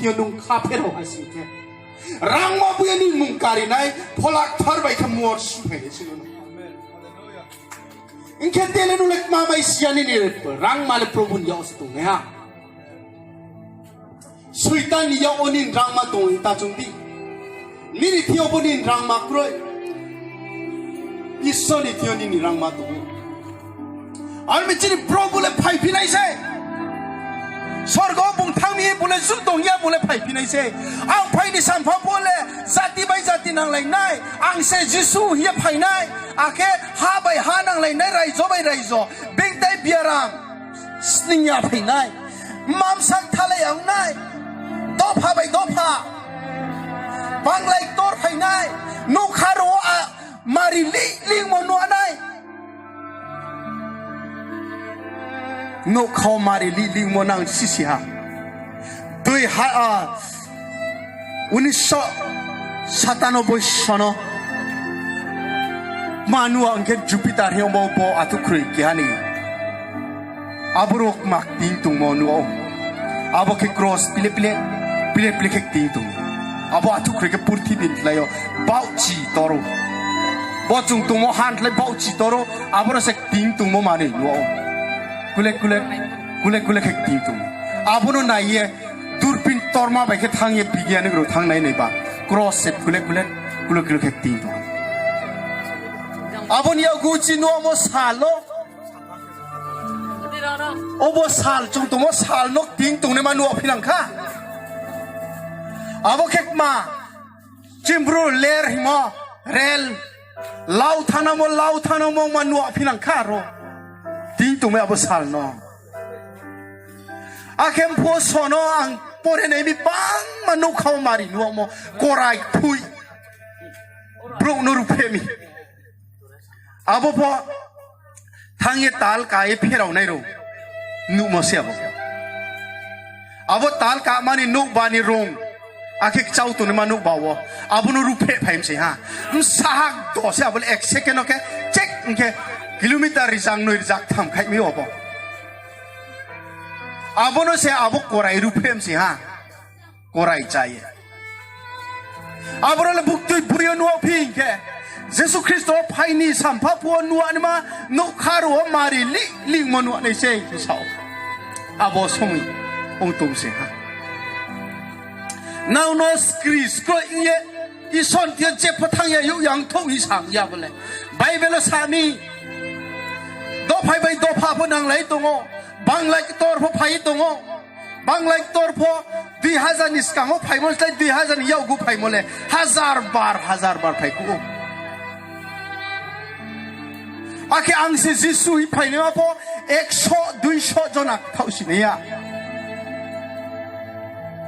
tianung khapero hasike rangma buyani mungkari nai pholak tharbai khamor suphai sino inke tele nulek ma bai siani ni rangma le probun yaus tu ha suitan ya onin rangma tu ta chungdi niri thiobonin rangma kroi isoni thioni ni rangma tu alme chini probu le phai pinai se sorgo bung thangni bule zudong ya bule phai pinai se ang phai ni sam pha bole jati bai jati nang lai nai ang se jisu hi phai nai ake ha bai ha nang lai nai rai zo bai rai zo bing tai biaram sning ya phai nai mam sak thale ang nai do pha bai do pha bang lai tor phai nai nu kharo a mari ling mo no nai no khao mari li mo nang sisi ha dui ha a 1997 sono manu angke Jupiter he mo bo atu khri ki hani aburok mak ting tung mo nu abo ke cross pile ke ting tung abo atu khri ke purthi bin layo bau chi toro bo chung tung mo han lai bau chi toro aboro se ting tung mo mani nu kule ke ting tung abono na ye durpin torma ba ke thang ye bigyan ro thang nai nei ba cross set kule ke ting tung abon ya guci no mo salo obo sal chung tu mo sal nok ting tung ne manu philang kha abo kek ma chimbru ler himo rel lau thana mo manu philang kha ro ting tung me abo sal no akem pho sono ang pore nei bi bang manu khau mari no mo korai phui brouh no ru phemi abo po thangye tal ka e pherau nai ro nu mo se abo tal ka mani nu bani rong akhe chau tu ne manu bawo abo no ru phe phaim se ha sahak do se abo 1 second ke check ke kilometer rijang noi rijak tham khai mi obo abo no se abo korai ru phem se ha korai chahiye abo le buk tu buriyo no phing ke Jisu Khristo phai ni sampha pho nuwa ni ma no kharo mari li mo nuwa nei se sao abo somi ong tum se ha now no skris ko ye i son tie je phathang ye yu yang thong hi sang ya bole bible sa ni do phai bai do pha pho nang lai tongo bang lai tor pho phai tongo bang lai tor pho 2000 is ka ngo phai mo sai 2000 yau gu phai mo le 1000 bar phai ku Ake ang si Jisu hi phai ne ma po 100 200 jona thau si ne ya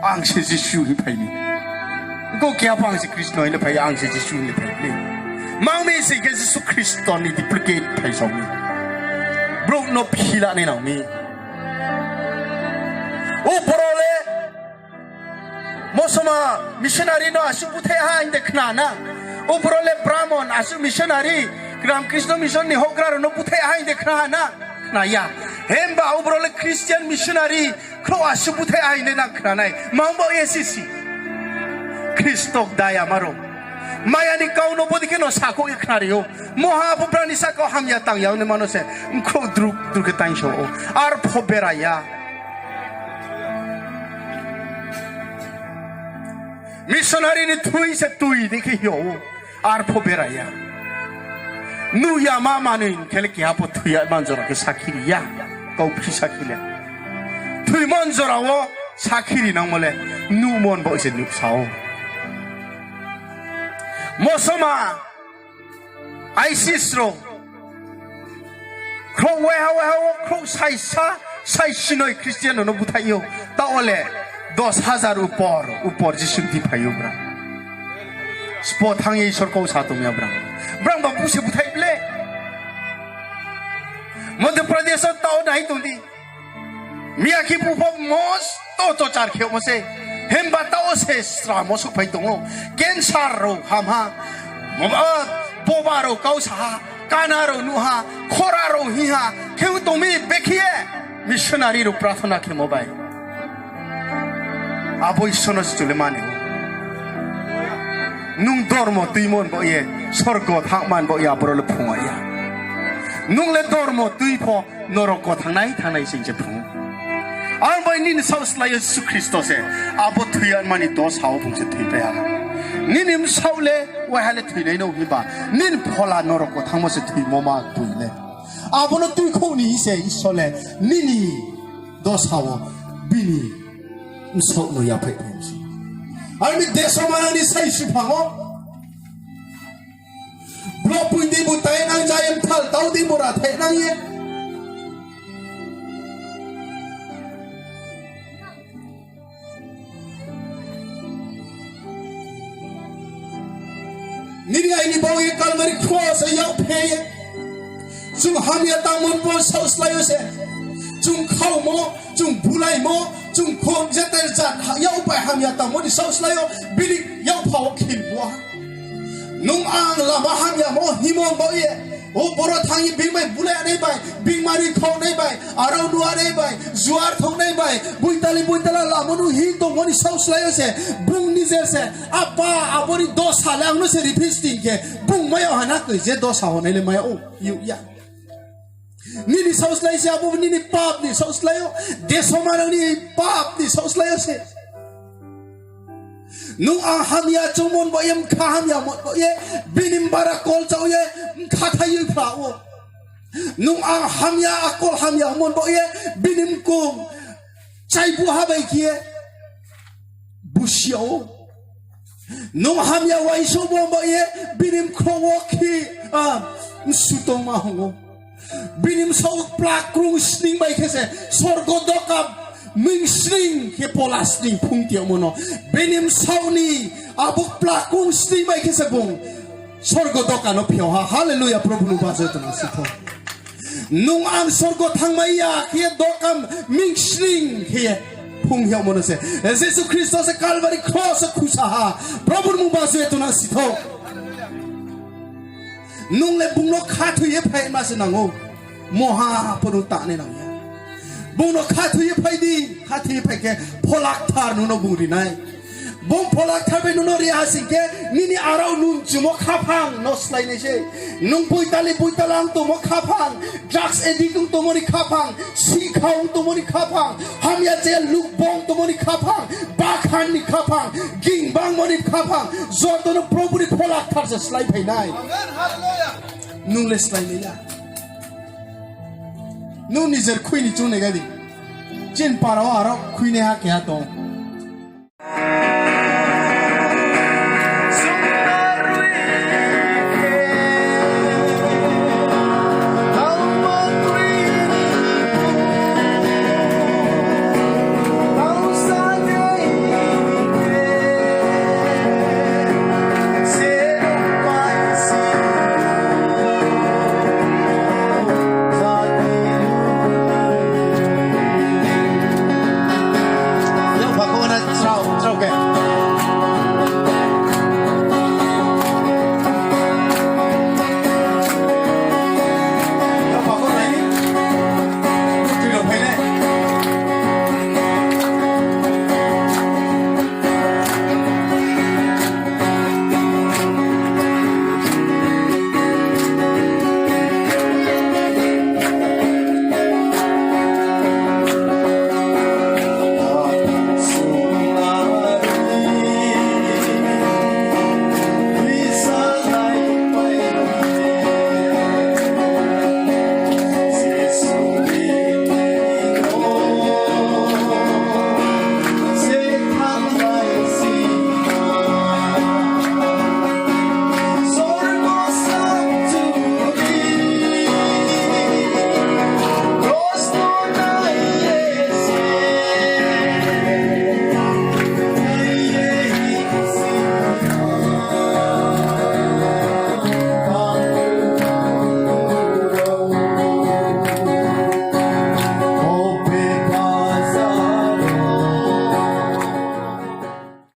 ang si Jisu hi phai ni ko kya pang si Kristo ni phai ang si Jisu ni phai le mang me si ke Jisu Kristo ni duplicate phai so ni brouh no phila ne nang mi o porole mosoma missionary no asu puthe ha inde khna na o porole brahmon asu missionary Gram Krishna mission ni hokra no puthe ai dekhna na na ya hemba obrole Christian missionary kro asu puthe ai ne na khna nai mambo esisi Kristo daya maro maya ni kau no bodike no sakhouh ikhna rio moha puprani sakhouh ham ya tang yaw ne manose mkhu druk ke tang sho ar phobera ya missionary ni thui se tui dekhi yo ar phobera ya nu ya mama ni kele ki apo thuya manjora ke sakhiri ya kau phi sakhile thui manjora wo sakhiri nang mole nu mon bo se nu sao mosoma isis ro kro we ha kro sai sinoi christian no buthayo ta ole 10000 upor jisu di phayo bra spot hangi sor ko sa tum ya bra Brang bang pusi butai ble. Madhya Pradesh tao nahi tundi. Mia ki pupo mos to char khyo mose. Hemba tao se stra mosu pai tongo. Cancer ro hamha. Boba ro kausa. Kana ro nuha. Khora ro hiha. Kheu tomi bekhiye. Missionary ro prathana ke mobai. Aboy sonos Julemani. Nung dormo tuimon boye, sorgo thangman boya brol pungoya. Nung le dormo tuipo noroko tangnai singje pung. Alboy nin saus la Yesu Khristo se, abo tuyan mani dos saoh pungse tuipeya. Ninim saule wahale tuinai no hiba, nin pola noroko thangmose tuimoma tuile. Abo no tuiko ni se isole, nini dos saoh bini usok no ya pai pungsi. Almi deso mana ni sai shipango. Brouh pundi butai nang jayem thal tau di mura thai nang ye. Nini aini bau ye kalmari cross yau peye. Chung hamya tamun po saus layo se. Chung khau mo, chung bulai mo, chung khom jeter jat yau pai hamya tamun di saus layo bilik yau pau kim wa. Nung ang lama hamya mo himong bau ye. O boro thangi bing mai bulai nei bai, bing mari khau nei bai, arau dua nei bai, juar thong nei bai, buitala lamonu hi tong moni saus layo se, bung nizer se, apa abori dos halang no se repeating ke, bung mayo hanak je dos ha honai le mayo o yu ya. Nini saus layo se abu nini pap ni saus layo, desomana ni pap ni saus layo se. Nung ang hamya chumon bo yem kaham ya mo bo ye binim barakol chau ye khathai phao. Nung ang hamya akol hamya mon bo ye binim kum chai bu ha bai kie bushio. Nung hamya wai so bo ye binim khowoki sutong ma hongo. Binim sau plak krung sning bai khese sorgo dokap Ming sling ke pola sling pung tiao mono benim sauni abuk plakung sling mai ke sebung sorgo doka no pio ha haleluya Probu nu bazo tona sito nung ang sorgo thangmai ya ke dokam ming sling ke pung hiao mono se Yesu Khristo se Calvary cross khusa ha Probu nu bazo tona sito nung le bung no khathu ye phai ma se nango moha ponu ta ne nang Bono khathu ye phai di khathu ye phai ke pholak thar nuno buri nai bom pholak thar be nuno ria singke nini arau nun jumo khaphang no slai ne se nung buitalang to mo khaphang drugs addict to mori khaphang sikhau to mori khaphang hamya je luk bong to mori khaphang ba khan ni khaphang ging bang mori khaphang zoto no Probu ri pholak thar se slai phai nai amen hallelujah nung le slai ne ya nu nizer khui ni chung ne ga di chin parawa aro khui ne ha kya to